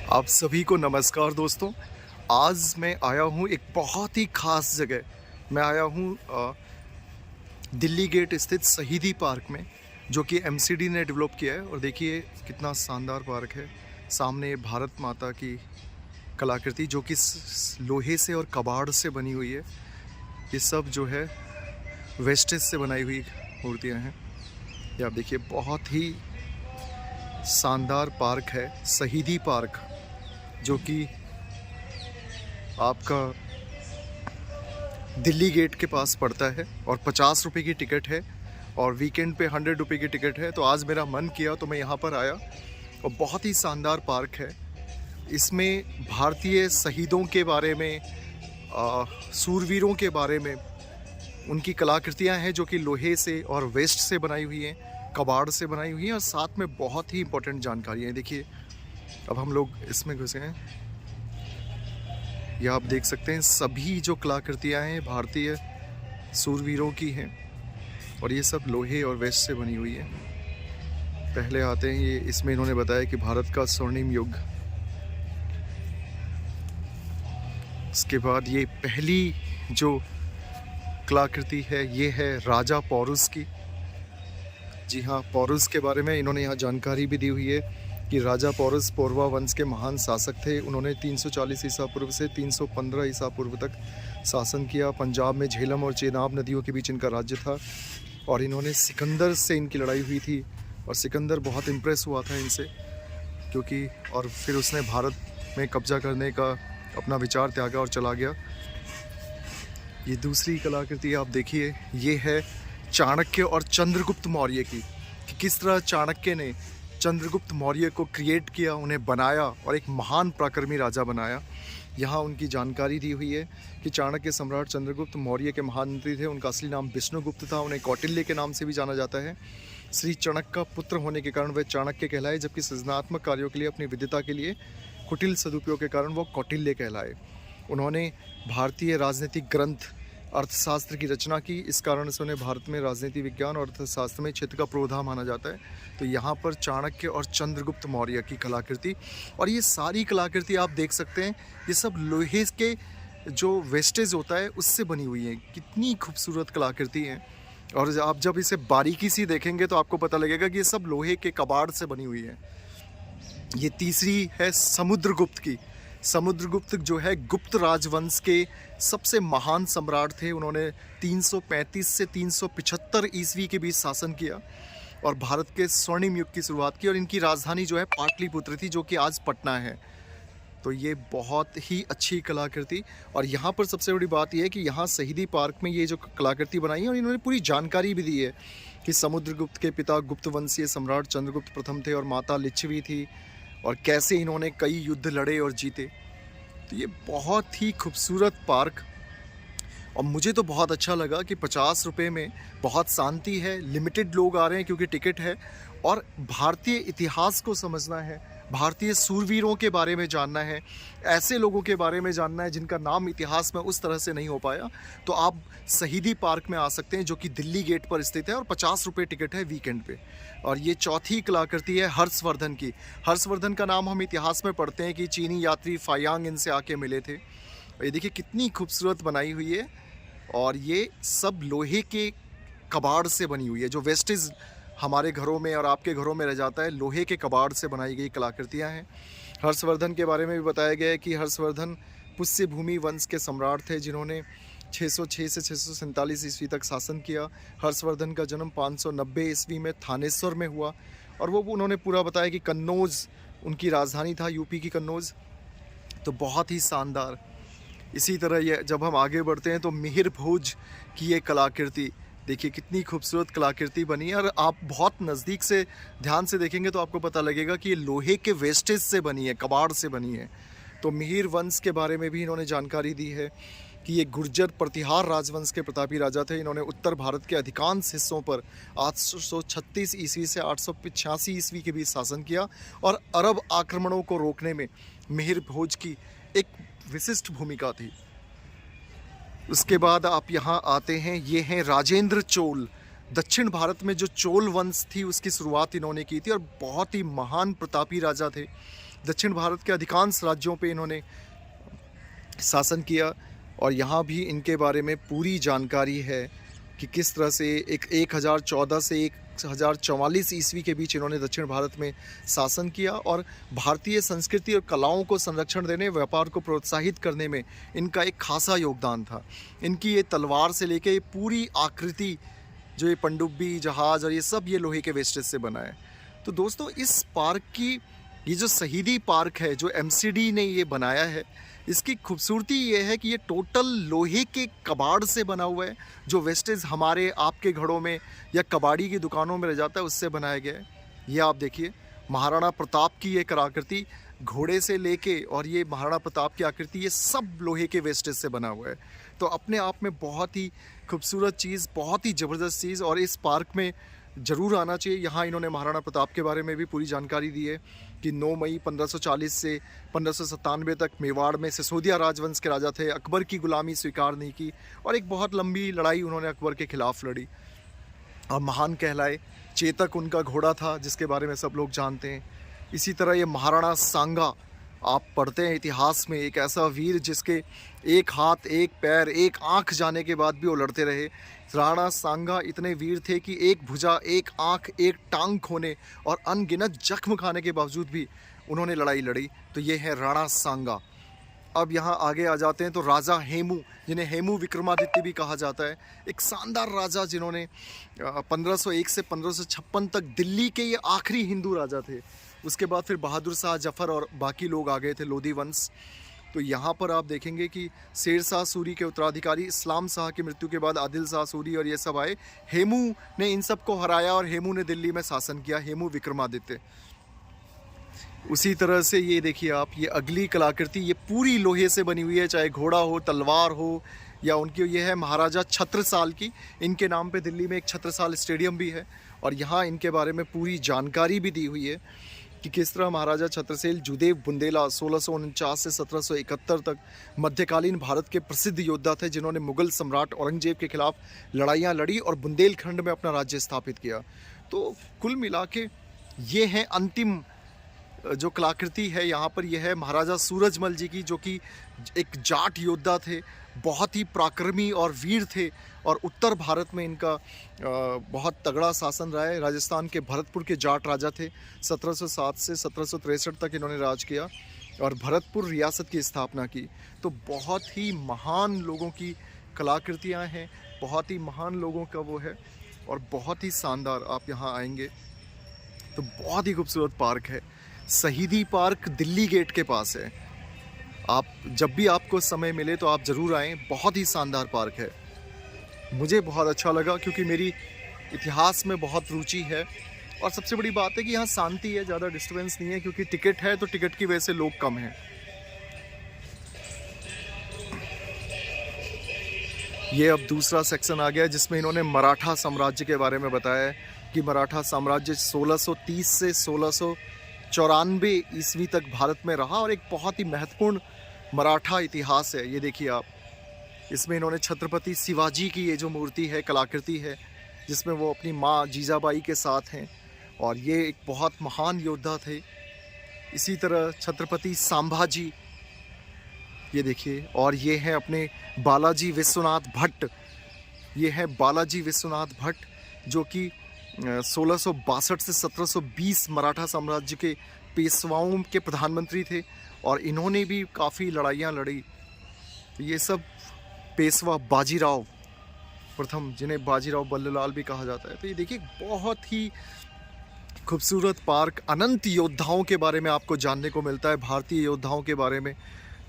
आप सभी को नमस्कार दोस्तों। आज मैं आया हूँ एक बहुत ही ख़ास जगह। मैं आया हूँ दिल्ली गेट स्थित शहीदी पार्क में, जो कि एमसीडी ने डेवलप किया है। और देखिए कितना शानदार पार्क है। सामने भारत माता की कलाकृति जो कि लोहे से और कबाड़ से बनी हुई है। ये सब जो है वेस्टेज से बनाई हुई मूर्तियाँ हैं। ये आप देखिए बहुत ही शानदार पार्क है, शहीदी पार्क, जो कि आपका दिल्ली गेट के पास पड़ता है। और 50 रुपये की टिकट है और वीकेंड पे 100 रुपये की टिकट है। तो आज मेरा मन किया तो मैं यहाँ पर आया और बहुत ही शानदार पार्क है। इसमें भारतीय शहीदों के बारे में, सूरवीरों के बारे में उनकी कलाकृतियाँ हैं जो कि लोहे से और वेस्ट से बनाई हुई हैं, कबाड़ से बनाई हुई हैं। और साथ में बहुत ही इम्पोर्टेंट जानकारियाँ हैं। देखिए अब हम लोग इसमें घुसे हैं। यह आप देख सकते हैं सभी जो कलाकृतियाँ हैं भारतीय सूरवीरों की हैं और ये सब लोहे और वेस्ट से बनी हुई है। पहले आते हैं ये, इसमें इन्होंने बताया कि भारत का स्वर्णिम युग। इसके बाद ये पहली जो कलाकृति है ये है राजा पौरुष की। जी हाँ, पौरुष के बारे में इन्होंने यहाँ जानकारी भी दी हुई है कि राजा पौरुष पौरवा वंश के महान शासक थे। उन्होंने 340 ईसा पूर्व से 315 ईसा पूर्व तक शासन किया। पंजाब में झेलम और चेनाब नदियों के बीच इनका राज्य था और इन्होंने सिकंदर से इनकी लड़ाई हुई थी और सिकंदर बहुत इम्प्रेस हुआ था इनसे, क्योंकि और फिर उसने भारत में कब्जा करने का अपना विचार त्यागा और चला गया। ये दूसरी कलाकृति आप देखिए, ये है चाणक्य और चंद्रगुप्त मौर्य की, कि किस तरह चाणक्य ने चंद्रगुप्त मौर्य को क्रिएट किया, उन्हें बनाया और एक महान पराक्रमी राजा बनाया। यहाँ उनकी जानकारी दी हुई है कि चाणक्य सम्राट चंद्रगुप्त मौर्य के महान मंत्री थे। उनका असली नाम विष्णुगुप्त था। उन्हें कौटिल्य के नाम से भी जाना जाता है। श्री चणक का पुत्र होने के कारण वे चाणक्य कहलाए, जबकि सृजनात्मक कार्यों के लिए अपनी विद्वता के लिए कुटिल सदुपयोग के कारण वो कौटिल्य कहलाए। उन्होंने भारतीय राजनीतिक ग्रंथ अर्थशास्त्र की रचना की। इस कारण से उन्हें भारत में राजनीति विज्ञान और अर्थशास्त्र में क्षेत्र का पुरोधा माना जाता है। तो यहाँ पर चाणक्य और चंद्रगुप्त मौर्य की कलाकृति, और ये सारी कलाकृति आप देख सकते हैं, ये सब लोहे के जो वेस्टेज होता है उससे बनी हुई है। कितनी खूबसूरत कलाकृति हैं। और आप जब इसे बारीकी से देखेंगे तो आपको पता लगेगा कि ये सब लोहे के कबाड़ से बनी हुई है। ये तीसरी है समुद्रगुप्त की। समुद्रगुप्त जो है गुप्त राजवंश के सबसे महान सम्राट थे। उन्होंने 335 से 375 ईस्वी के बीच शासन किया और भारत के स्वर्णिम युग की शुरुआत की। और इनकी राजधानी जो है पाटलिपुत्र थी, जो कि आज पटना है। तो ये बहुत ही अच्छी कलाकृति। और यहाँ पर सबसे बड़ी बात यह है कि यहाँ शहीदी पार्क में ये जो कलाकृति बनाई है, और इन्होंने पूरी जानकारी भी दी है कि समुद्रगुप्त के पिता गुप्त वंशीय सम्राट चंद्रगुप्त प्रथम थे और माता लिच्छवी थी, और कैसे इन्होंने कई युद्ध लड़े और जीते। तो ये बहुत ही खूबसूरत पार्क, और मुझे तो बहुत अच्छा लगा कि 50 रुपये में बहुत शांति है। लिमिटेड लोग आ रहे हैं क्योंकि टिकट है, और भारतीय इतिहास को समझना है, भारतीय सूरवीरों के बारे में जानना है, ऐसे लोगों के बारे में जानना है जिनका नाम इतिहास में उस तरह से नहीं हो पाया। तो आप शहीदी पार्क में आ सकते हैं, जो कि दिल्ली गेट पर स्थित है, और 50 रुपये टिकट है वीकेंड पे। और ये चौथी कलाकृति है हर्षवर्धन की। हर्षवर्धन का नाम हम इतिहास में पढ़ते हैं कि चीनी यात्री फायांग इनसे आके मिले थे। ये देखिए कितनी खूबसूरत बनाई हुई है, और ये सब लोहे के कबाड़ से बनी हुई है। जो वेस्टेज हमारे घरों में और आपके घरों में रह जाता है, लोहे के कबाड़ से बनाई गई कलाकृतियाँ हैं। हर्षवर्धन के बारे में भी बताया गया है कि हर्षवर्धन पुष्य भूमि वंश के सम्राट थे, जिन्होंने 606 से 647 ईस्वी तक शासन किया। हर्षवर्धन का जन्म 590 ईस्वी में थानेश्वर में हुआ, और वो उन्होंने पूरा बताया कि कन्नौज उनकी राजधानी था, यूपी की कन्नौज। तो बहुत ही शानदार। इसी तरह ये जब हम आगे बढ़ते हैं तो मिहिर भोज की ये कलाकृति देखिए कितनी खूबसूरत कलाकृति बनी है। और आप बहुत नज़दीक से ध्यान से देखेंगे तो आपको पता लगेगा कि ये लोहे के वेस्टेज से बनी है, कबाड़ से बनी है। तो मिहिर वंश के बारे में भी इन्होंने जानकारी दी है कि ये गुर्जर प्रतिहार राजवंश के प्रतापी राजा थे। इन्होंने उत्तर भारत के अधिकांश हिस्सों पर 836 ईस्वी से 885 ईस्वी के बीच शासन किया, और अरब आक्रमणों को रोकने में मिहिर भोज की एक विशिष्ट भूमिका थी। उसके बाद आप यहाँ आते हैं, ये हैं राजेंद्र चोल। दक्षिण भारत में जो चोल वंश थी उसकी शुरुआत इन्होंने की थी, और बहुत ही महान प्रतापी राजा थे। दक्षिण भारत के अधिकांश राज्यों पे इन्होंने शासन किया और यहाँ भी इनके बारे में पूरी जानकारी है कि किस तरह से 1014 से 1044 ईस्वी के बीच इन्होंने दक्षिण भारत में शासन किया और भारतीय संस्कृति और कलाओं को संरक्षण देने, व्यापार को प्रोत्साहित करने में इनका एक खासा योगदान था। इनकी ये तलवार से लेके ये पूरी आकृति, जो ये पनडुब्बी, जहाज़ और ये सब ये लोहे के वेस्टेज से बना है। तो दोस्तों, इस पार्क की ये जो शहीदी पार्क है, जो MCD ने ये बनाया है, इसकी खूबसूरती ये है कि ये टोटल लोहे के कबाड़ से बना हुआ है। जो वेस्टेज हमारे आपके घरों में या कबाड़ी की दुकानों में रह जाता है, उससे बनाया गया है। ये आप देखिए, महाराणा प्रताप की ये कलाकृति, घोड़े से लेके और ये महाराणा प्रताप की आकृति, ये सब लोहे के वेस्टेज से बना हुआ है। तो अपने आप में बहुत ही खूबसूरत चीज़, बहुत ही ज़बरदस्त चीज़, और इस पार्क में ज़रूर आना चाहिए। यहाँ इन्होंने महाराणा प्रताप के बारे में भी पूरी जानकारी दी है कि 9 मई 1540 से 1597 तक मेवाड़ में सिसोदिया राजवंश के राजा थे। अकबर की गुलामी स्वीकार नहीं की और एक बहुत लंबी लड़ाई उन्होंने अकबर के खिलाफ लड़ी और महान कहलाए। चेतक उनका घोड़ा था, जिसके बारे में सब लोग जानते हैं। इसी तरह ये महाराणा सांगा, आप पढ़ते हैं इतिहास में, एक ऐसा वीर जिसके एक हाथ, एक पैर, एक आँख जाने के बाद भी वो लड़ते रहे। राणा सांगा इतने वीर थे कि एक भुजा, एक आँख, एक टांग खोने और अनगिनत जख्म खाने के बावजूद भी उन्होंने लड़ाई लड़ी। तो ये है राणा सांगा। अब यहाँ आगे आ जाते हैं तो राजा हेमू, जिन्हें हेमू विक्रमादित्य भी कहा जाता है, एक शानदार राजा जिन्होंने 1501 से 1556 तक दिल्ली के ये आखिरी हिंदू राजा थे। उसके बाद फिर बहादुर शाह जफ़र और बाकी लोग आ गए थे, लोधी वंश। तो यहाँ पर आप देखेंगे कि शेर शाह सूरी के उत्तराधिकारी इस्लाम शाह की मृत्यु के बाद आदिल शाह सूरी और ये सब आए। हेमू ने इन सब को हराया और हेमू ने दिल्ली में शासन किया, हेमू विक्रमादित्य। उसी तरह से ये देखिए आप, ये अगली कलाकृति, ये पूरी लोहे से बनी हुई है, चाहे घोड़ा हो, तलवार हो या उनकी, ये है महाराजा छत्रसाल की। इनके नाम पे दिल्ली में एक छत्रसाल स्टेडियम भी है और यहाँ इनके बारे में पूरी जानकारी भी दी हुई है कि किस तरह महाराजा छत्रसेन जुदेव बुंदेला 1649 से 1771 तक मध्यकालीन भारत के प्रसिद्ध योद्धा थे, जिन्होंने मुगल सम्राट औरंगजेब के खिलाफ लड़ाइयाँ लड़ी और बुंदेलखंड में अपना राज्य स्थापित किया। तो कुल मिला के ये है अंतिम जो कलाकृति है यहाँ पर, यह है महाराजा सूरजमल जी की, जो कि एक जाट योद्धा थे, बहुत ही पराक्रमी और वीर थे और उत्तर भारत में इनका बहुत तगड़ा शासन रहा है। राजस्थान के भरतपुर के जाट राजा थे। 1707 से 1763 तक इन्होंने राज किया और भरतपुर रियासत की स्थापना की। तो बहुत ही महान लोगों की कलाकृतियाँ हैं, बहुत ही महान लोगों का वो है और बहुत ही शानदार। आप यहाँ आएंगे तो बहुत ही खूबसूरत पार्क है। शहीदी पार्क दिल्ली गेट के पास है। आप जब भी आपको समय मिले तो आप ज़रूर आएँ, बहुत ही शानदार पार्क है। मुझे बहुत अच्छा लगा क्योंकि मेरी इतिहास में बहुत रुचि है और सबसे बड़ी बात है कि यहाँ शांति है, ज़्यादा डिस्टर्बेंस नहीं है, क्योंकि टिकट है तो टिकट की वजह से लोग कम हैं। ये अब दूसरा सेक्शन आ गया जिसमें इन्होंने मराठा साम्राज्य के बारे में बताया है कि मराठा साम्राज्य 1630 से 1694 ईस्वी तक भारत में रहा और एक बहुत ही महत्वपूर्ण मराठा इतिहास है। ये देखिए आप, इसमें इन्होंने छत्रपति शिवाजी की ये जो मूर्ति है, कलाकृति है, जिसमें वो अपनी माँ जीजाबाई के साथ हैं और ये एक बहुत महान योद्धा थे। इसी तरह छत्रपति संभाजी, ये देखिए, और ये है अपने बालाजी विश्वनाथ भट्ट। ये है बालाजी विश्वनाथ भट्ट जो कि 1662 से 1720 मराठा साम्राज्य के पेशवाओं के प्रधानमंत्री थे और इन्होंने भी काफ़ी लड़ाइयाँ लड़ी। ये सब पेशवा बाजीराव प्रथम, जिन्हें बाजीराव बल्ललाल भी कहा जाता है। तो ये देखिए, बहुत ही खूबसूरत पार्क, अनंत योद्धाओं के बारे में आपको जानने को मिलता है, भारतीय योद्धाओं के बारे में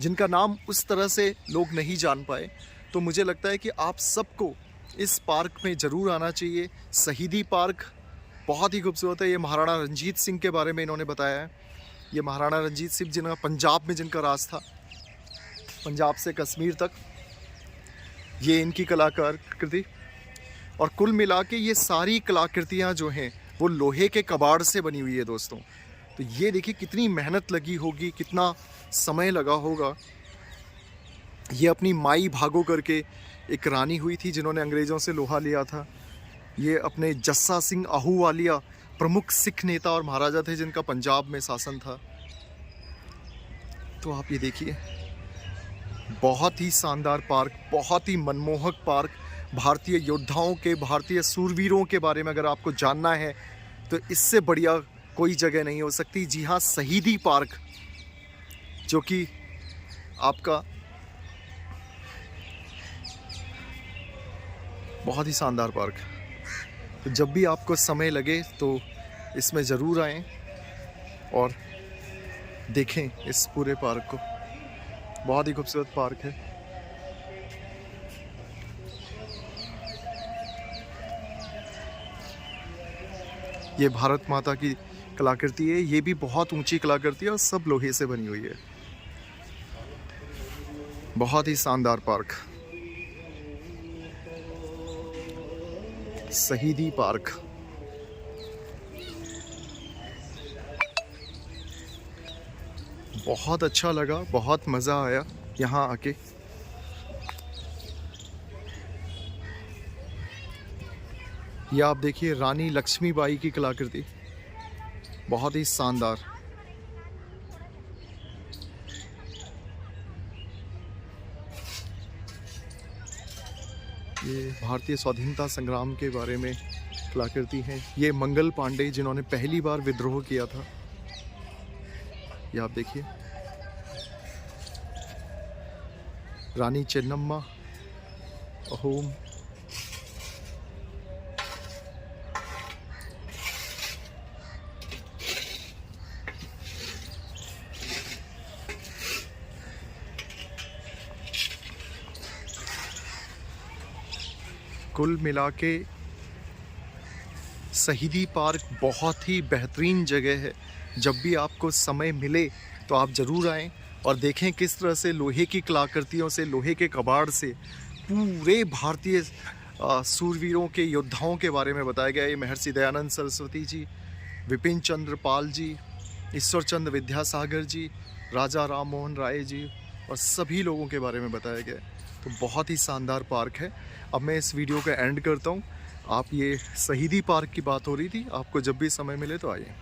जिनका नाम उस तरह से लोग नहीं जान पाए। तो मुझे लगता है कि आप सबको इस पार्क में ज़रूर आना चाहिए। शहीदी पार्क बहुत ही खूबसूरत है। ये महाराणा रंजीत सिंह के बारे में इन्होंने बताया है। ये महाराणा रंजीत सिंह जिनका पंजाब में जिनका राज था, पंजाब से कश्मीर तक, ये इनकी कलाकृति। और कुल मिला के ये सारी कलाकृतियाँ जो हैं वो लोहे के कबाड़ से बनी हुई है दोस्तों। तो ये देखिए कितनी मेहनत लगी होगी, कितना समय लगा होगा। ये अपनी माई भागो करके एक रानी हुई थी जिन्होंने अंग्रेज़ों से लोहा लिया था। ये अपने जस्सा सिंह आहूवालिया प्रमुख सिख नेता और महाराजा थे जिनका पंजाब में शासन था। तो आप ये देखिए, बहुत ही शानदार पार्क, बहुत ही मनमोहक पार्क। भारतीय योद्धाओं के, भारतीय सूरवीरों के बारे में अगर आपको जानना है तो इससे बढ़िया कोई जगह नहीं हो सकती। जी हाँ, शहीदी पार्क, जो कि आपका बहुत ही शानदार पार्क। तो जब भी आपको समय लगे तो इसमें ज़रूर आएं और देखें इस पूरे पार्क को। बहुत ही खूबसूरत पार्क है। ये भारत माता की कलाकृति है। ये भी बहुत ऊंची कलाकृति है और सब लोहे से बनी हुई है। बहुत ही शानदार पार्क, शहीदी पार्क। बहुत अच्छा लगा, बहुत मज़ा आया यहाँ आके। ये आप देखिए, रानी लक्ष्मीबाई की कलाकृति, बहुत ही शानदार। ये भारतीय स्वाधीनता संग्राम के बारे में कलाकृति है। ये मंगल पांडे, जिन्होंने पहली बार विद्रोह किया था। ये आप देखिए, रानी चेन्नम्मा, अहोम। कुल मिला के शहीदी पार्क बहुत ही बेहतरीन जगह है। जब भी आपको समय मिले तो आप ज़रूर आएं और देखें किस तरह से लोहे की कलाकृतियों से, लोहे के कबाड़ से पूरे भारतीय सूरवीरों के, योद्धाओं के बारे में बताया गया है। महर्षि दयानंद सरस्वती जी, विपिन चंद्र पाल जी, ईश्वर चंद्र विद्यासागर जी, राजा राम मोहन राय जी और सभी लोगों के बारे में बताया गया है। तो बहुत ही शानदार पार्क है। अब मैं इस वीडियो का एंड करता हूँ। आप, ये शहीदी पार्क की बात हो रही थी, आपको जब भी समय मिले तो आइए।